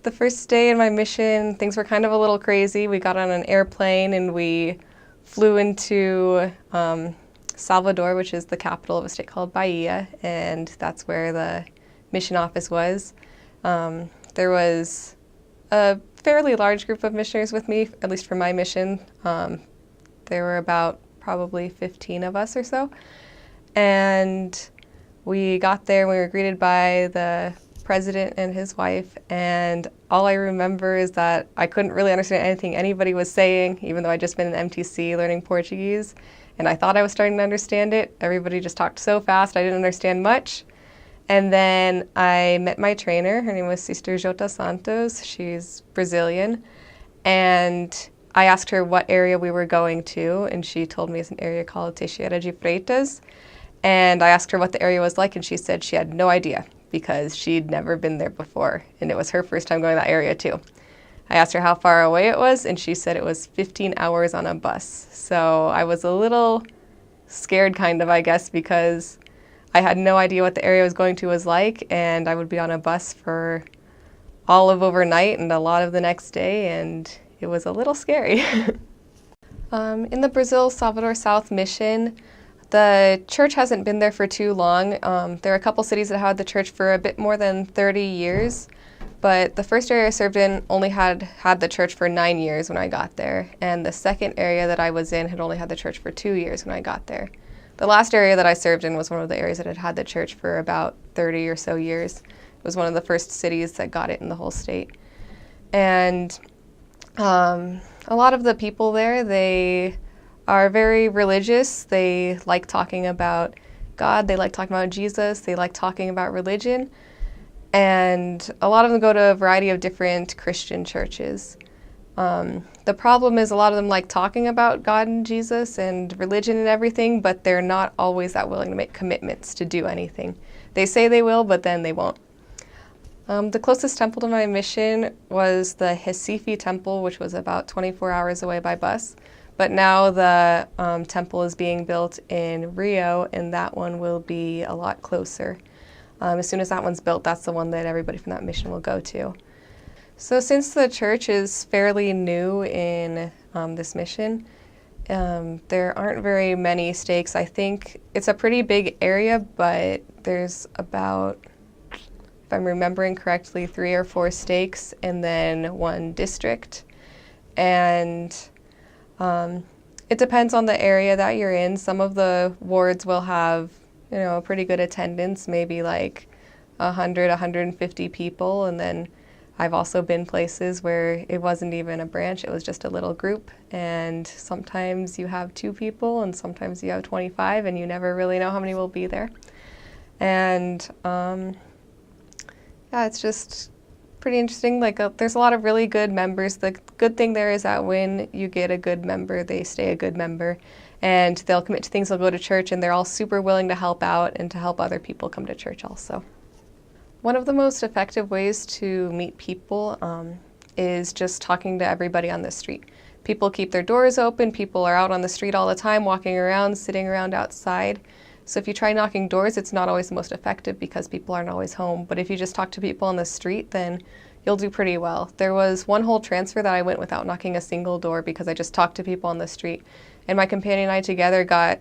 The first day in my mission, things were kind of a little crazy. We got on an airplane and we flew into Salvador, which is the capital of a state called Bahia, and that's where the mission office was. There was a fairly large group of missionaries with me, at least for my mission. There were about probably 15 of us or so. And we got there and we were greeted by the president and his wife, and all I remember is that I couldn't really understand anything anybody was saying, even though I'd just been in MTC learning Portuguese, and I thought I was starting to understand it. Everybody just talked so fast, I didn't understand much. And then I met my trainer. Her name was Sister Jota Santos. She's Brazilian. And I asked her what area we were going to, and she told me it's an area called Teixeira de Freitas. And I asked her what the area was like, and she said she had no idea because she'd never been there before, and it was her first time going to that area too. I asked her how far away it was, and she said it was 15 hours on a bus. So I was a little scared kind of, I guess, because I had no idea what the area I was going to was like, and I would be on a bus for all of overnight and a lot of the next day, and it was a little scary. In the Brazil Salvador South Mission, the church hasn't been there for too long. There are a couple cities that had the church for a bit more than 30 years, but the first area I served in only had the church for 9 years when I got there, and the second area that I was in had only had the church for 2 years when I got there. The last area that I served in was one of the areas that had had the church for about 30 or so years. It was one of the first cities that got it in the whole state. And a lot of the people there, they are very religious. They like talking about God, they like talking about Jesus, they like talking about religion, and a lot of them go to a variety of different Christian churches. The problem is a lot of them like talking about God and Jesus and religion and everything, but they're not always that willing to make commitments to do anything. They say they will, but then they won't. The closest temple to my mission was the Recife temple, which was about 24 hours away by bus. But now the temple is being built in Rio, and that one will be a lot closer. As soon as that one's built, that's the one that everybody from that mission will go to. So since the church is fairly new in this mission, there aren't very many stakes. I think it's a pretty big area, but there's about, if I'm remembering correctly, 3 or 4 stakes and then 1 district. And it depends on the area that you're in. Some of the wards will have, a pretty good attendance, maybe like 100, 150 people. And then I've also been places where it wasn't even a branch, it was just a little group. And sometimes you have 2 people and sometimes you have 25 and you never really know how many will be there. And yeah, it's just pretty interesting. There's a lot of really good members. The good thing there is that when you get a good member, they stay a good member, and they'll commit to things, they'll go to church, and they're all super willing to help out and to help other people come to church also. One of the most effective ways to meet people is just talking to everybody on the street. People keep their doors open, people are out on the street all the time, walking around, sitting around outside. So if you try knocking doors, it's not always the most effective because people aren't always home. But if you just talk to people on the street, then you'll do pretty well. There was one whole transfer that I went without knocking a single door because I just talked to people on the street. And my companion and I together got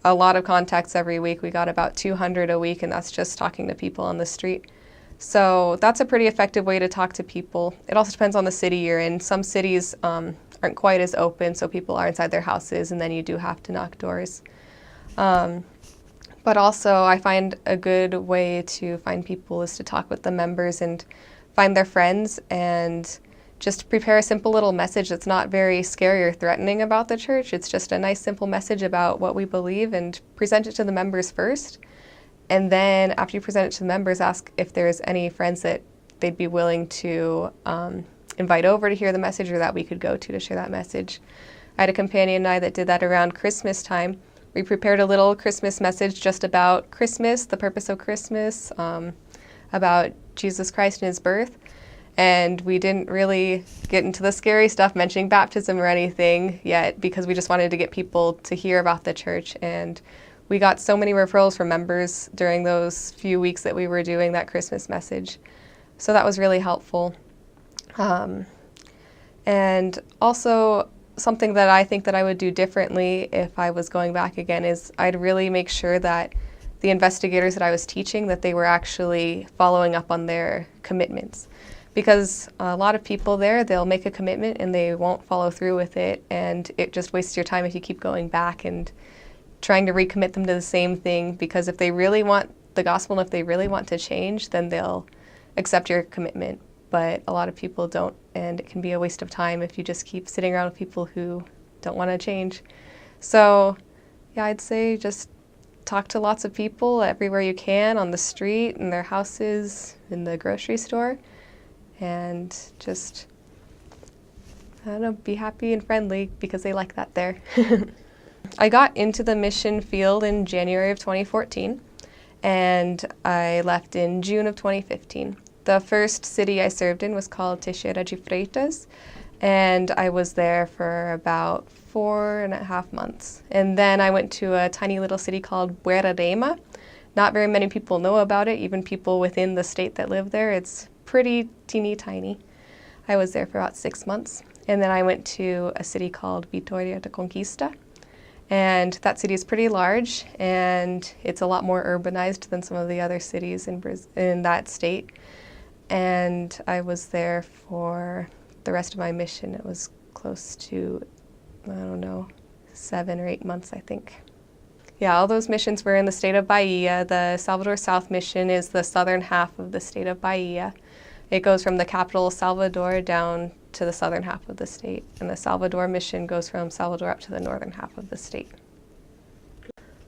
a lot of contacts every week. We got about 200 a week, and that's just talking to people on the street. So that's a pretty effective way to talk to people. It also depends on the city you're in. Some cities aren't quite as open, so people are inside their houses, and then you do have to knock doors. But also, I find a good way to find people is to talk with the members and find their friends and just prepare a simple little message that's not very scary or threatening about the church. It's just a nice, simple message about what we believe and present it to the members first. And then after you present it to the members, ask if there's any friends that they'd be willing to invite over to hear the message or that we could go to share that message. I had a companion and I that did that around Christmas time. We prepared a little Christmas message just about Christmas, the purpose of Christmas, about Jesus Christ and his birth. And we didn't really get into the scary stuff, mentioning baptism or anything yet, because we just wanted to get people to hear about the church. And we got so many referrals from members during those few weeks that we were doing that Christmas message. So that was really helpful. Um, and also something that I think that I would do differently if I was going back again is I'd really make sure that the investigators that I was teaching, that they were actually following up on their commitments. Because a lot of people there, they'll make a commitment and they won't follow through with it, and it just wastes your time if you keep going back and trying to recommit them to the same thing, because if they really want the gospel and if they really want to change, then they'll accept your commitment. But a lot of people don't, and it can be a waste of time if you just keep sitting around with people who don't want to change. So yeah, I'd say just talk to lots of people everywhere you can, on the street, in their houses, in the grocery store, and just, I don't know, be happy and friendly because they like that there. I got into the mission field in January of 2014, and I left in June of 2015. The first city I served in was called Teixeira de Freitas, and I was there for about 4.5 months. And then I went to a tiny little city called Buerarema. Not very many people know about it, even people within the state that live there. It's pretty teeny tiny. I was there for about 6 months. And then I went to a city called Vitória da Conquista. And that city is pretty large, and it's a lot more urbanized than some of the other cities in that state. And I was there for the rest of my mission. It was close to, I don't know, 7 or 8 months, I think. Yeah, all those missions were in the state of Bahia. The Salvador South Mission is the southern half of the state of Bahia. It goes from the capital, Salvador, down to the southern half of the state. And the Salvador Mission goes from Salvador up to the northern half of the state.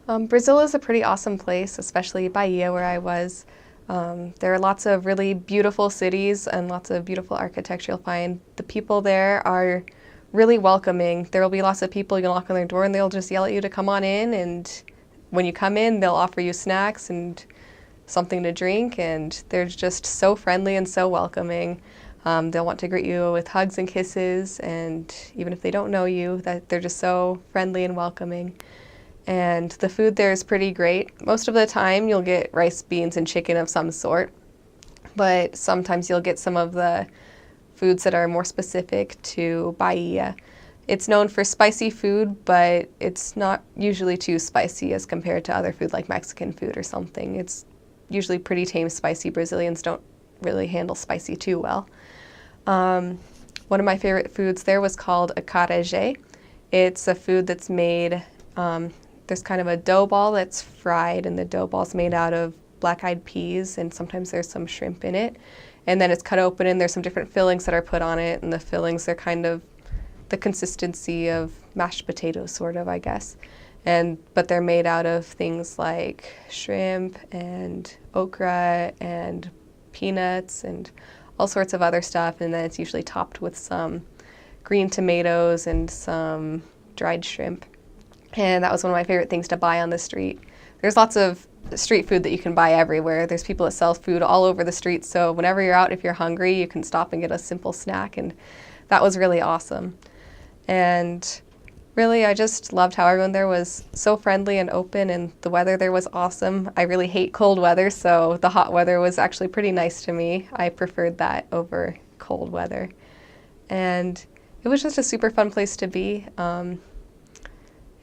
Brazil is a pretty awesome place, especially Bahia, where I was. There are lots of really beautiful cities and lots of beautiful architecture you'll find. The people there are really welcoming. There will be lots of people, you can knock on their door and they'll just yell at you to come on in, and when you come in, they'll offer you snacks and something to drink, and they're just so friendly and so welcoming. They'll want to greet you with hugs and kisses, and even if they don't know you, that they're just so friendly and welcoming. And the food there is pretty great. Most of the time you'll get rice, beans, and chicken of some sort, but sometimes you'll get some of the foods that are more specific to Bahia. It's known for spicy food, but it's not usually too spicy as compared to other food like Mexican food or something. It's usually pretty tame spicy. Brazilians don't really handle spicy too well. One of my favorite foods there was called acarajé. It's a food that's made, there's kind of a dough ball that's fried, and the dough ball's made out of black-eyed peas, and sometimes there's some shrimp in it. And then it's cut open, and there's some different fillings that are put on it, and the fillings are kind of the consistency of mashed potatoes, sort of, I guess. But they're made out of things like shrimp and okra and peanuts and all sorts of other stuff, and then it's usually topped with some green tomatoes and some dried shrimp. And that was one of my favorite things to buy on the street. There's lots of street food that you can buy everywhere. There's people that sell food all over the street, so whenever you're out, if you're hungry, you can stop and get a simple snack, and that was really awesome. And really, I just loved how everyone there was so friendly and open, and the weather there was awesome. I really hate cold weather, so the hot weather was actually pretty nice to me. I preferred that over cold weather. And it was just a super fun place to be.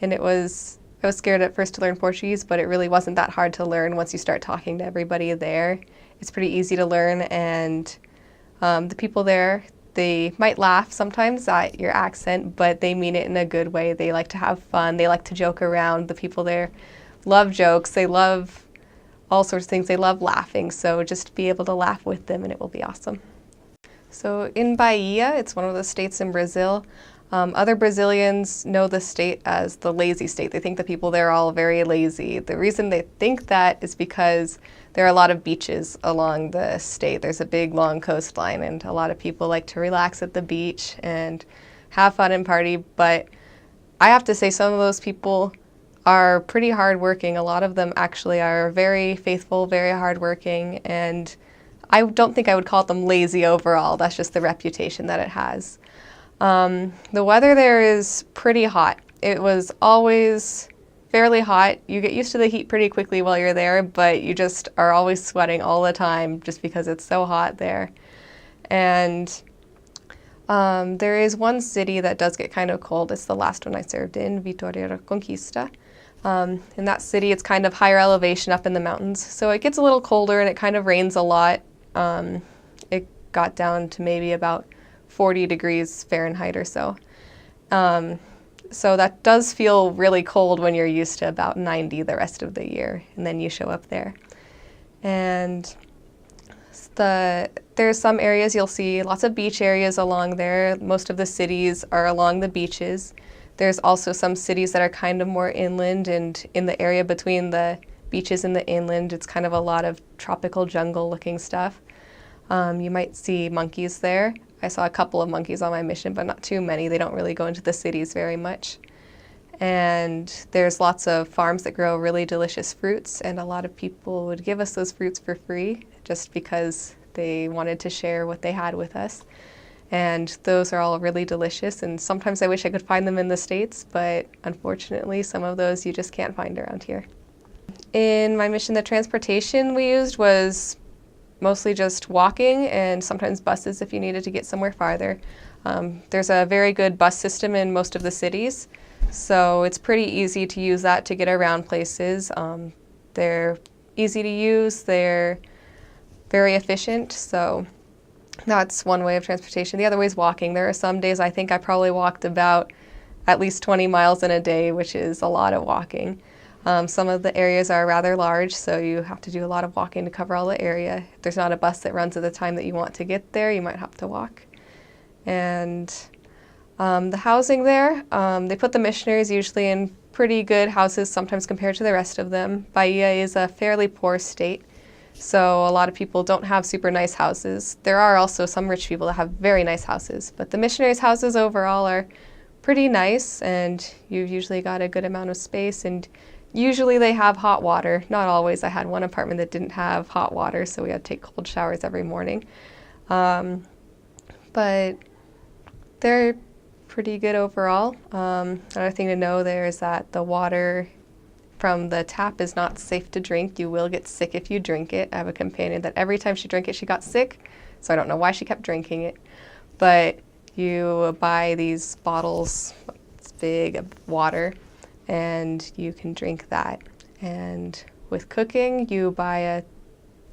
And I was scared at first to learn Portuguese, but it really wasn't that hard to learn once you start talking to everybody there. It's pretty easy to learn, and the people there, they might laugh sometimes at your accent, but they mean it in a good way. They like to have fun. They like to joke around. The people there love jokes. They love all sorts of things. They love laughing, so just be able to laugh with them, and it will be awesome. So in Bahia, it's one of the states in Brazil. Other Brazilians know the state as the lazy state. They think the people there are all very lazy. The reason they think that is because there are a lot of beaches along the state. There's a big, long coastline, and a lot of people like to relax at the beach and have fun and party. But I have to say, some of those people are pretty hardworking. A lot of them actually are very faithful, very hardworking, and I don't think I would call them lazy overall. That's just the reputation that it has. The weather there is pretty hot. It was always fairly hot. You get used to the heat pretty quickly while you're there, but you just are always sweating all the time just because it's so hot there. And There is one city that does get kind of cold. It's the last one I served in, Vitória da Conquista. In that city, it's kind of higher elevation up in the mountains, so it gets a little colder and it kind of rains a lot. It got down to maybe about 40 degrees Fahrenheit or so. So that does feel really cold when you're used to about 90 the rest of the year, and then you show up there. And there's some areas you'll see lots of beach areas along there. Most of the cities are along the beaches. There's also some cities that are kind of more inland, and in the area between the beaches and the inland, it's kind of a lot of tropical jungle looking stuff. You might see monkeys there. I saw a couple of monkeys on my mission, but not too many. They don't really go into the cities very much. And there's lots of farms that grow really delicious fruits, and a lot of people would give us those fruits for free just because they wanted to share what they had with us. And those are all really delicious, and sometimes I wish I could find them in the States, but unfortunately some of those you just can't find around here. In my mission, the transportation we used was mostly just walking and sometimes buses if you needed to get somewhere farther. There's a very good bus system in most of the cities, so it's pretty easy to use that to get around places. They're easy to use, they're very efficient, so that's one way of transportation. The other way is walking. There are some days I think I probably walked about at least 20 miles in a day, which is a lot of walking. Some of the areas are rather large, so you have to do a lot of walking to cover all the area. If there's not a bus that runs at the time that you want to get there, you might have to walk. And the housing there, they put the missionaries usually in pretty good houses, sometimes compared to the rest of them. Bahia is a fairly poor state, so a lot of people don't have super nice houses. There are also some rich people that have very nice houses, but the missionaries' houses overall are pretty nice, and you've usually got a good amount of space, and usually they have hot water. Not always. I had one apartment that didn't have hot water, so we had to take cold showers every morning. But they're pretty good overall. Another thing to know there is that the water from the tap is not safe to drink. You will get sick if you drink it. I have a companion that every time she drank it, she got sick, so I don't know why she kept drinking it. But you buy these bottles, it's big, of water, and you can drink that. And with cooking, you buy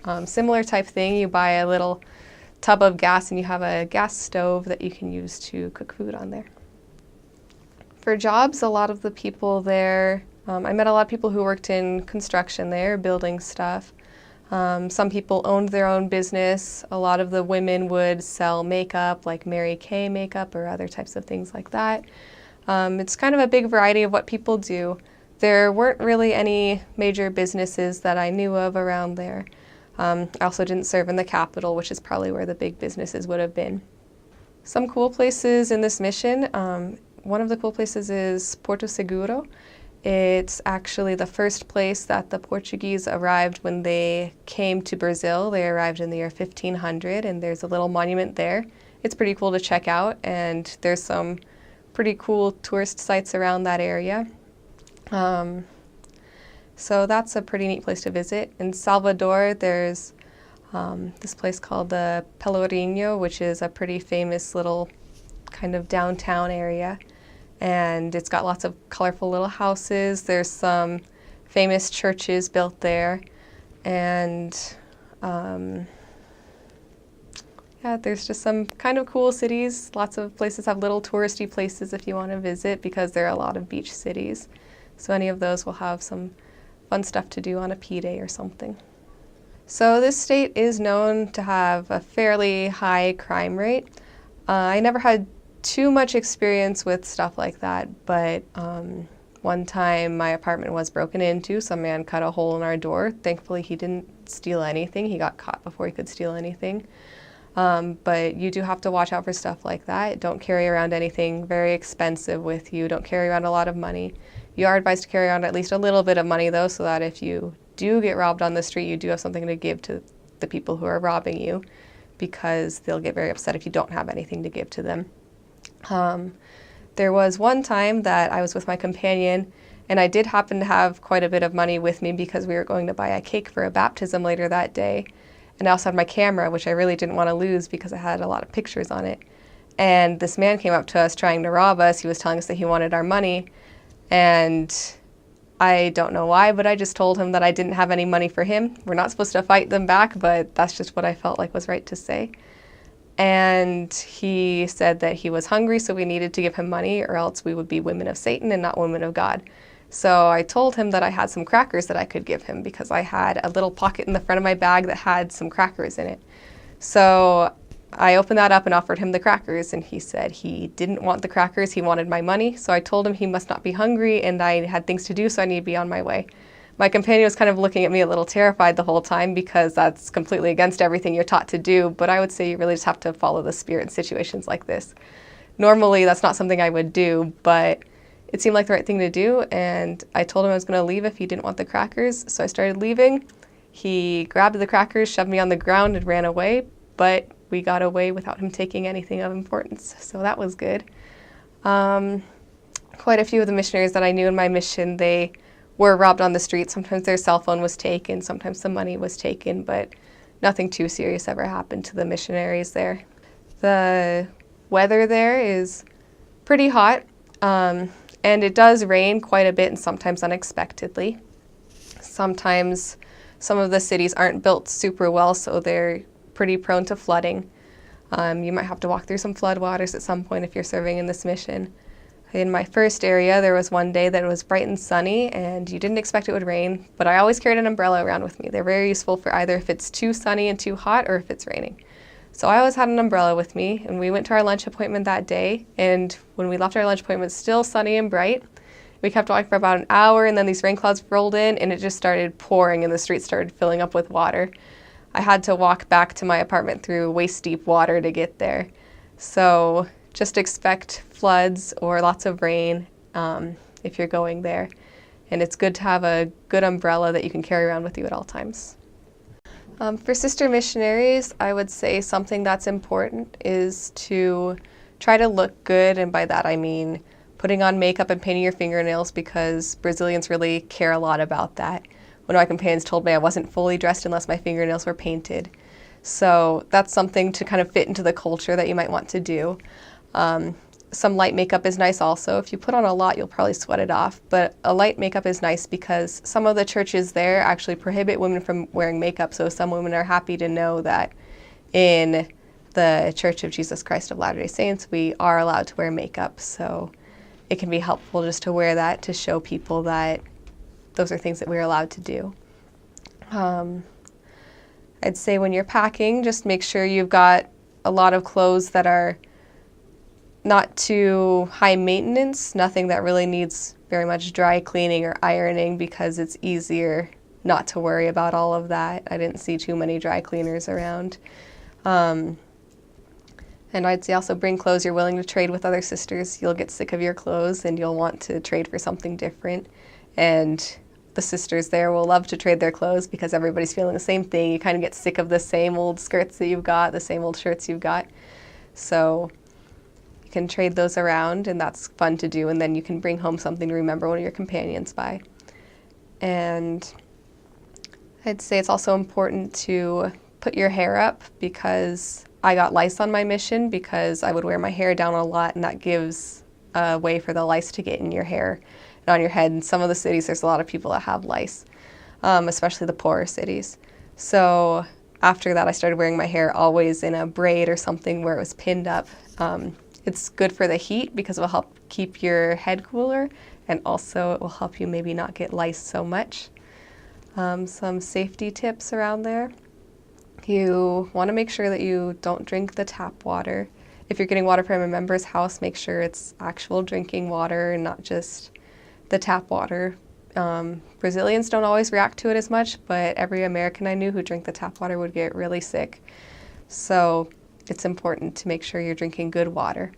a similar type thing. You buy a little tub of gas, and you have a gas stove that you can use to cook food on there. For jobs, a lot of the people there, I met a lot of people who worked in construction there, building stuff. Some people owned their own business. A lot of the women would sell makeup, like Mary Kay makeup or other types of things like that. It's kind of a big variety of what people do. There weren't really any major businesses that I knew of around there. I also didn't serve in the capital, which is probably where the big businesses would have been. Some cool places in this mission, one of the cool places is Porto Seguro. It's actually the first place that the Portuguese arrived when they came to Brazil. They arrived in the year 1500, and there's a little monument there. It's pretty cool to check out, and there's some pretty cool tourist sites around that area. So that's a pretty neat place to visit. In Salvador, there's this place called the Pelourinho, which is a pretty famous little kind of downtown area. And it's got lots of colorful little houses. There's some famous churches built there. And yeah, there's just some kind of cool cities. Lots of places have little touristy places if you want to visit, because there are a lot of beach cities. So any of those will have some fun stuff to do on a P-day or something. So this state is known to have a fairly high crime rate. I never had too much experience with stuff like that, but one time my apartment was broken into. Some man cut a hole in our door. Thankfully he didn't steal anything. He got caught before he could steal anything. But you do have to watch out for stuff like that. Don't carry around anything very expensive with you. Don't carry around a lot of money. You are advised to carry around at least a little bit of money though, so that if you do get robbed on the street, you do have something to give to the people who are robbing you, because they'll get very upset if you don't have anything to give to them. There was one time that I was with my companion, and I did happen to have quite a bit of money with me because we were going to buy a cake for a baptism later that day. And I also had my camera, which I really didn't want to lose because I had a lot of pictures on it. And this man came up to us trying to rob us. He was telling us that he wanted our money. And I don't know why, but I just told him that I didn't have any money for him. We're not supposed to fight them back, but that's just what I felt like was right to say. And he said that he was hungry, so we needed to give him money, or else we would be women of Satan and not women of God. So I told him that I had some crackers that I could give him because I had a little pocket in the front of my bag that had some crackers in it. So I opened that up and offered him the crackers, and he said he didn't want the crackers, he wanted my money. So I told him he must not be hungry and I had things to do, so I need to be on my way. My companion was kind of looking at me a little terrified the whole time because that's completely against everything you're taught to do, but I would say you really just have to follow the Spirit in situations like this. Normally that's not something I would do, but it seemed like the right thing to do, and I told him I was going to leave if he didn't want the crackers, so I started leaving. He grabbed the crackers, shoved me on the ground, and ran away, but we got away without him taking anything of importance, so that was good. Quite a few of the missionaries that I knew in my mission, they were robbed on the street. Sometimes their cell phone was taken, sometimes the money was taken, but nothing too serious ever happened to the missionaries there. The weather there is pretty hot, and it does rain quite a bit and sometimes unexpectedly. Sometimes some of the cities aren't built super well, so they're pretty prone to flooding. You might have to walk through some floodwaters at some point if you're serving in this mission. In my first area, there was one day that it was bright and sunny, and you didn't expect it would rain, but I always carried an umbrella around with me. They're very useful for either if it's too sunny and too hot or if it's raining. So I always had an umbrella with me, and we went to our lunch appointment that day, and when we left our lunch appointment, still sunny and bright. We kept walking for about an hour, and then these rain clouds rolled in, and it just started pouring, and the streets started filling up with water. I had to walk back to my apartment through waist-deep water to get there. So just expect floods or lots of rain if you're going there. And it's good to have a good umbrella that you can carry around with you at all times. For sister missionaries, I would say something that's important is to try to look good, and by that I mean putting on makeup and painting your fingernails, because Brazilians really care a lot about that. One of my companions told me I wasn't fully dressed unless my fingernails were painted. So that's something to kind of fit into the culture that you might want to do. Some light makeup is nice also. If you put on a lot, you'll probably sweat it off, but a light makeup is nice because some of the churches there actually prohibit women from wearing makeup, so some women are happy to know that in the Church of Jesus Christ of Latter-day Saints, we are allowed to wear makeup, so it can be helpful just to wear that to show people that those are things that we're allowed to do. I'd say when you're packing, just make sure you've got a lot of clothes that are not too high maintenance, nothing that really needs very much dry cleaning or ironing, because it's easier not to worry about all of that. I didn't see too many dry cleaners around. And I'd say also bring clothes you're willing to trade with other sisters. You'll get sick of your clothes and you'll want to trade for something different. And the sisters there will love to trade their clothes because everybody's feeling the same thing. You kind of get sick of the same old skirts that you've got, the same old shirts you've got. So you can trade those around, and that's fun to do, and then you can bring home something to remember one of your companions by. And I'd say it's also important to put your hair up, because I got lice on my mission because I would wear my hair down a lot, and that gives a way for the lice to get in your hair and on your head. In some of the cities, there's a lot of people that have lice, especially the poorer cities. So after that, I started wearing my hair always in a braid or something where it was pinned up. It's good for the heat because it will help keep your head cooler, and also it will help you maybe not get lice so much. Some safety tips around there. You want to make sure that you don't drink the tap water. If you're getting water from a member's house, make sure it's actual drinking water and not just the tap water. Brazilians don't always react to it as much, but every American I knew who drank the tap water would get really sick. So it's important to make sure you're drinking good water.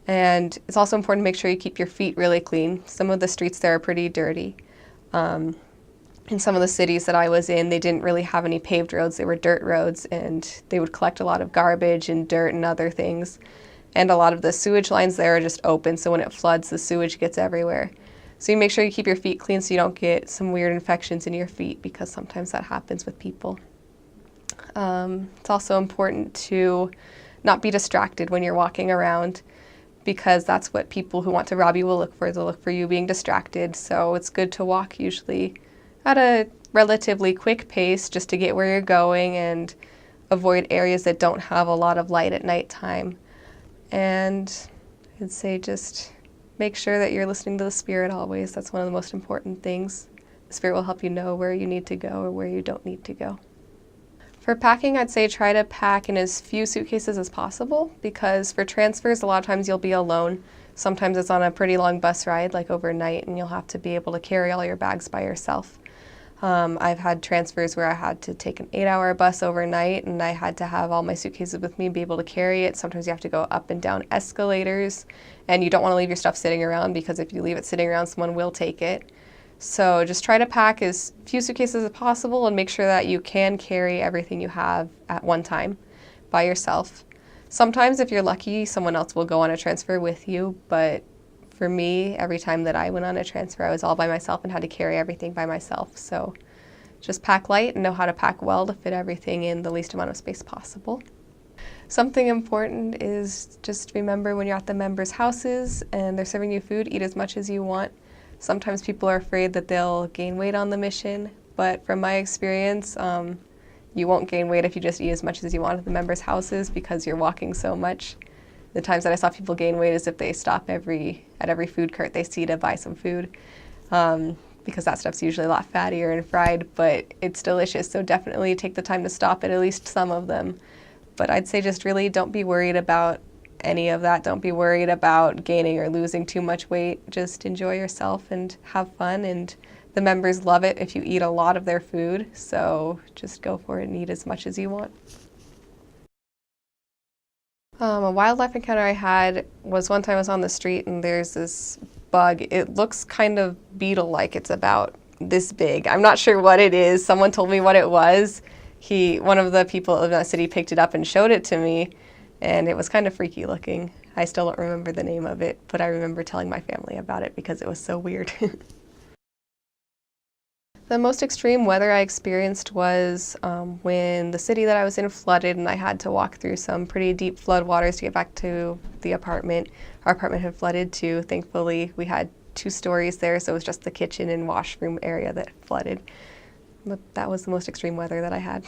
And it's also important to make sure you keep your feet really clean. Some of the streets there are pretty dirty. In some of the cities that I was in, they didn't really have any paved roads. They were dirt roads, and they would collect a lot of garbage and dirt and other things. And a lot of the sewage lines there are just open, so when it floods, the sewage gets everywhere. So you make sure you keep your feet clean so you don't get some weird infections in your feet, because sometimes that happens with people. It's also important to not be distracted when you're walking around, because that's what people who want to rob you will look for. They'll look for you being distracted. So it's good to walk usually at a relatively quick pace just to get where you're going and avoid areas that don't have a lot of light at nighttime. And I'd say just make sure that you're listening to the Spirit always. That's one of the most important things. The Spirit will help you know where you need to go or where you don't need to go. For packing, I'd say try to pack in as few suitcases as possible, because for transfers, a lot of times you'll be alone. Sometimes it's on a pretty long bus ride, like overnight, and you'll have to be able to carry all your bags by yourself. I've had transfers where I had to take an 8-hour bus overnight, and I had to have all my suitcases with me and be able to carry it. Sometimes you have to go up and down escalators, and you don't want to leave your stuff sitting around, because if you leave it sitting around, someone will take it. So just try to pack as few suitcases as possible and make sure that you can carry everything you have at one time by yourself. Sometimes if you're lucky, someone else will go on a transfer with you, but for me, every time that I went on a transfer, I was all by myself and had to carry everything by myself. So just pack light and know how to pack well to fit everything in the least amount of space possible. Something important is just remember when you're at the members' houses and they're serving you food, eat as much as you want. Sometimes people are afraid that they'll gain weight on the mission, but from my experience, you won't gain weight if you just eat as much as you want at the members' houses, because you're walking so much. The times that I saw people gain weight is if they stop at every food cart they see to buy some food, because that stuff's usually a lot fattier and fried, but it's delicious. So definitely take the time to stop at least some of them. But I'd say just really don't be worried about any of that. Don't be worried about gaining or losing too much weight. Just enjoy yourself and have fun, and the members love it if you eat a lot of their food, so just go for it and eat as much as you want. A wildlife encounter I had was one time I was on the street and there's this bug. It looks kind of beetle-like. It's about this big. I'm not sure what it is. Someone told me what it was. One of the people in that city picked it up and showed it to me, and it was kind of freaky looking. I still don't remember the name of it, but I remember telling my family about it because it was so weird. The most extreme weather I experienced was when the city that I was in flooded and I had to walk through some pretty deep flood waters to get back to the apartment. Our apartment had flooded too. Thankfully, we had 2 stories there, so it was just the kitchen and washroom area that flooded. But that was the most extreme weather that I had.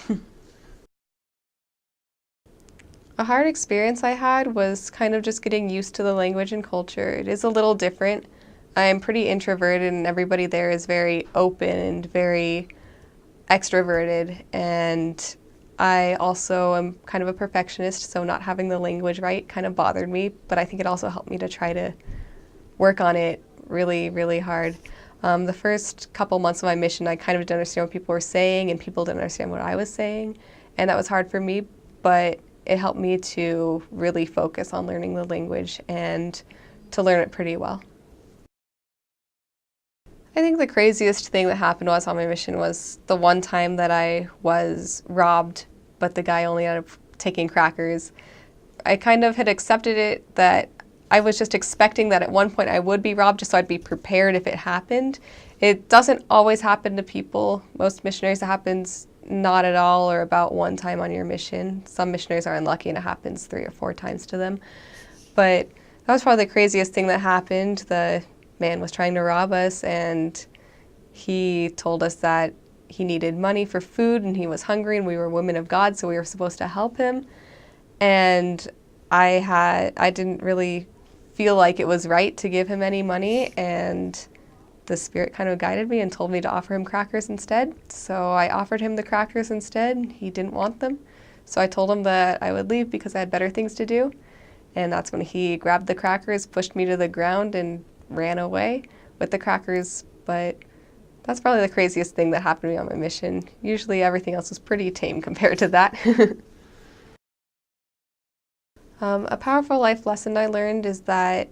A hard experience I had was kind of just getting used to the language and culture. It is a little different. I'm pretty introverted and everybody there is very open and very extroverted, and I also am kind of a perfectionist, so not having the language right kind of bothered me, but I think it also helped me to try to work on it really, really hard. The first couple months of my mission, I kind of didn't understand what people were saying and people didn't understand what I was saying, and that was hard for me, but it helped me to really focus on learning the language and to learn it pretty well. I think the craziest thing that happened while I was on my mission was the one time that I was robbed, but the guy only ended up taking crackers. I kind of had accepted it that I was just expecting that at one point I would be robbed, just so I'd be prepared if it happened. It doesn't always happen to people. Most missionaries, it happens not at all or about one time on your mission. Some missionaries are unlucky and it happens 3 or 4 times to them. But that was probably the craziest thing that happened. The man was trying to rob us and he told us that he needed money for food and he was hungry and we were women of God, so we were supposed to help him. And I didn't really feel like it was right to give him any money, and the Spirit kind of guided me and told me to offer him crackers instead. So I offered him the crackers instead. He didn't want them. So I told him that I would leave because I had better things to do. And that's when he grabbed the crackers, pushed me to the ground, and ran away with the crackers. But that's probably the craziest thing that happened to me on my mission. Usually everything else was pretty tame compared to that. A powerful life lesson I learned is that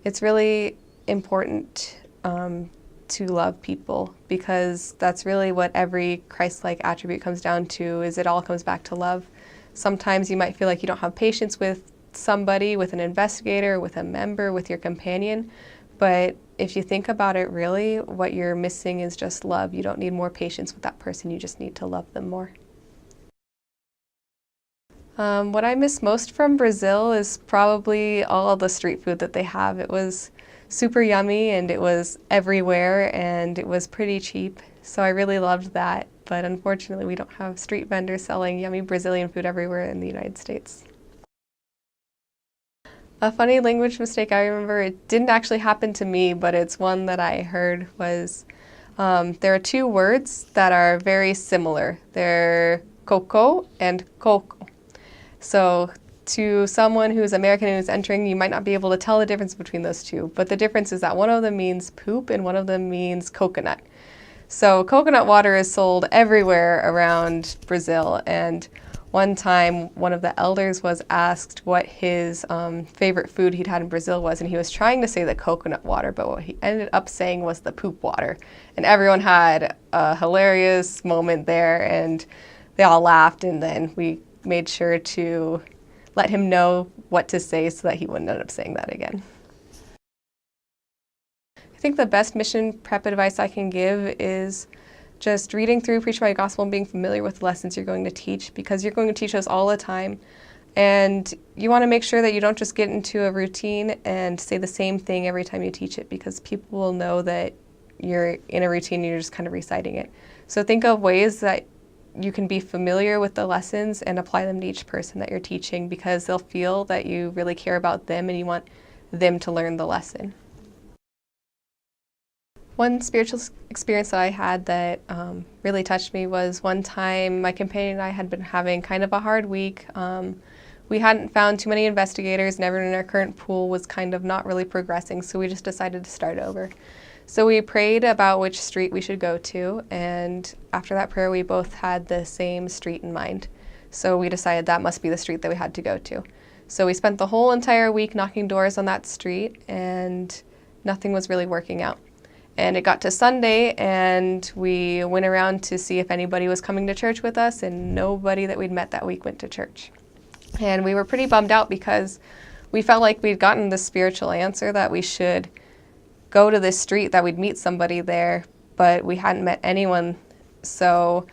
it's really important to love people, because that's really what every Christ-like attribute comes down to, is it all comes back to love. Sometimes you might feel like you don't have patience with somebody, with an investigator, with a member, with your companion, but if you think about it really, what you're missing is just love. You don't need more patience with that person, you just need to love them more. What I miss most from Brazil is probably all the street food that they have. It was super yummy and it was everywhere and it was pretty cheap. So I really loved that. But unfortunately, we don't have street vendors selling yummy Brazilian food everywhere in the United States. A funny language mistake I remember, it didn't actually happen to me, but it's one that I heard was there are two words that are very similar. They're coco and coco. So to someone who's American who's entering, you might not be able to tell the difference between those two, but the difference is that one of them means poop and one of them means coconut. So coconut water is sold everywhere around Brazil, and one time one of the elders was asked what his favorite food he'd had in Brazil was, and he was trying to say the coconut water, but what he ended up saying was the poop water. And everyone had a hilarious moment there, and they all laughed, and then we made sure to let him know what to say so that he wouldn't end up saying that again. I think the best mission prep advice I can give is just reading through Preach My Gospel and being familiar with the lessons you're going to teach, because you're going to teach us all the time. And you want to make sure that you don't just get into a routine and say the same thing every time you teach it, because people will know that you're in a routine and you're just kind of reciting it. So think of ways that you can be familiar with the lessons and apply them to each person that you're teaching, because they'll feel that you really care about them and you want them to learn the lesson. One spiritual experience that I had that really touched me was one time my companion and I had been having kind of a hard week. We hadn't found too many investigators and everyone in our current pool was kind of not really progressing, so we just decided to start over. So we prayed about which street we should go to, and after that prayer we both had the same street in mind. So we decided that must be the street that we had to go to. So we spent the whole entire week knocking doors on that street and nothing was really working out. And it got to Sunday and we went around to see if anybody was coming to church with us, and nobody that we'd met that week went to church. And we were pretty bummed out because we felt like we'd gotten the spiritual answer that we should go to this street, that we'd meet somebody there, but we hadn't met anyone. So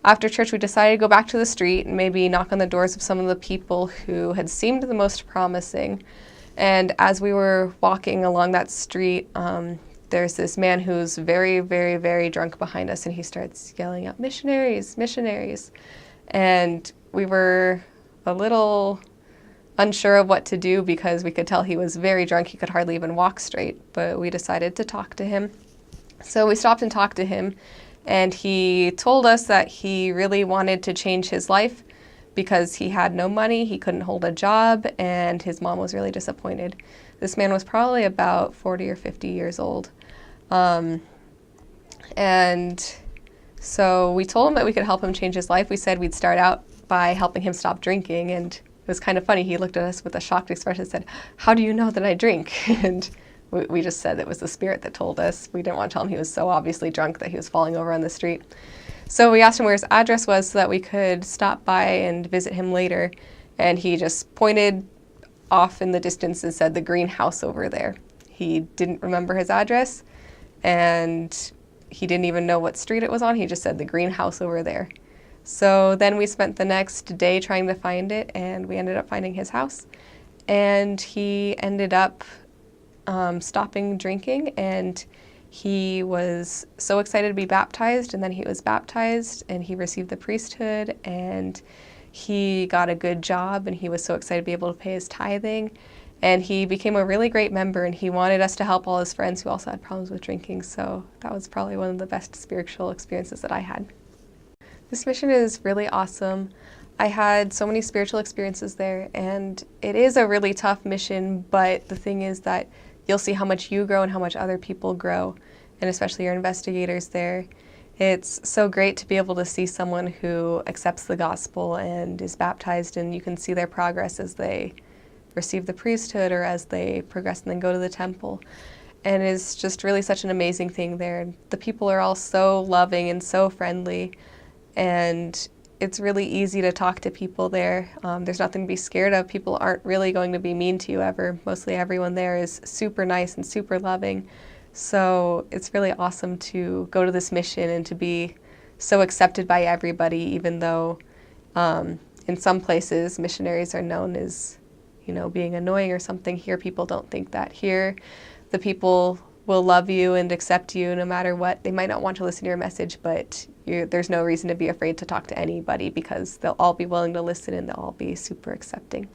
after church, we decided to go back to the street and maybe knock on the doors of some of the people who had seemed the most promising. And as we were walking along that street, there's this man who's very, very, very drunk behind us, and he starts yelling out, "Missionaries, missionaries." And we were a little unsure of what to do because we could tell he was very drunk. He could hardly even walk straight, but we decided to talk to him. So we stopped and talked to him, and he told us that he really wanted to change his life because he had no money, he couldn't hold a job, and his mom was really disappointed. This man was probably about 40 or 50 years old. And so we told him that we could help him change his life. We said we'd start out by helping him stop drinking, and it was kind of funny. He looked at us with a shocked expression and said, "How do you know that I drink?" And we just said it was the Spirit that told us. We didn't want to tell him he was so obviously drunk that he was falling over on the street. So we asked him where his address was so that we could stop by and visit him later. And he just pointed off in the distance and said, "The green house over there." He didn't remember his address, and he didn't even know what street it was on. He just said, "The green house over there." So then we spent the next day trying to find it, and we ended up finding his house. And he ended up stopping drinking, and he was so excited to be baptized, and then he was baptized, and he received the priesthood, and he got a good job, and he was so excited to be able to pay his tithing. And he became a really great member, and he wanted us to help all his friends who also had problems with drinking. So that was probably one of the best spiritual experiences that I had. This mission is really awesome. I had so many spiritual experiences there, and it is a really tough mission, but the thing is that you'll see how much you grow and how much other people grow, and especially your investigators there. It's so great to be able to see someone who accepts the gospel and is baptized, and you can see their progress as they receive the priesthood or as they progress and then go to the temple. And it's just really such an amazing thing there. The people are all so loving and so friendly, and it's really easy to talk to people there. There's nothing to be scared of. People aren't really going to be mean to you ever. Mostly everyone there is super nice and super loving. So it's really awesome to go to this mission and to be so accepted by everybody, even though in some places, missionaries are known as, being annoying or something. Here, people don't think that. Here, the people will love you and accept you no matter what. They might not want to listen to your message, but there's no reason to be afraid to talk to anybody because they'll all be willing to listen and they'll all be super accepting.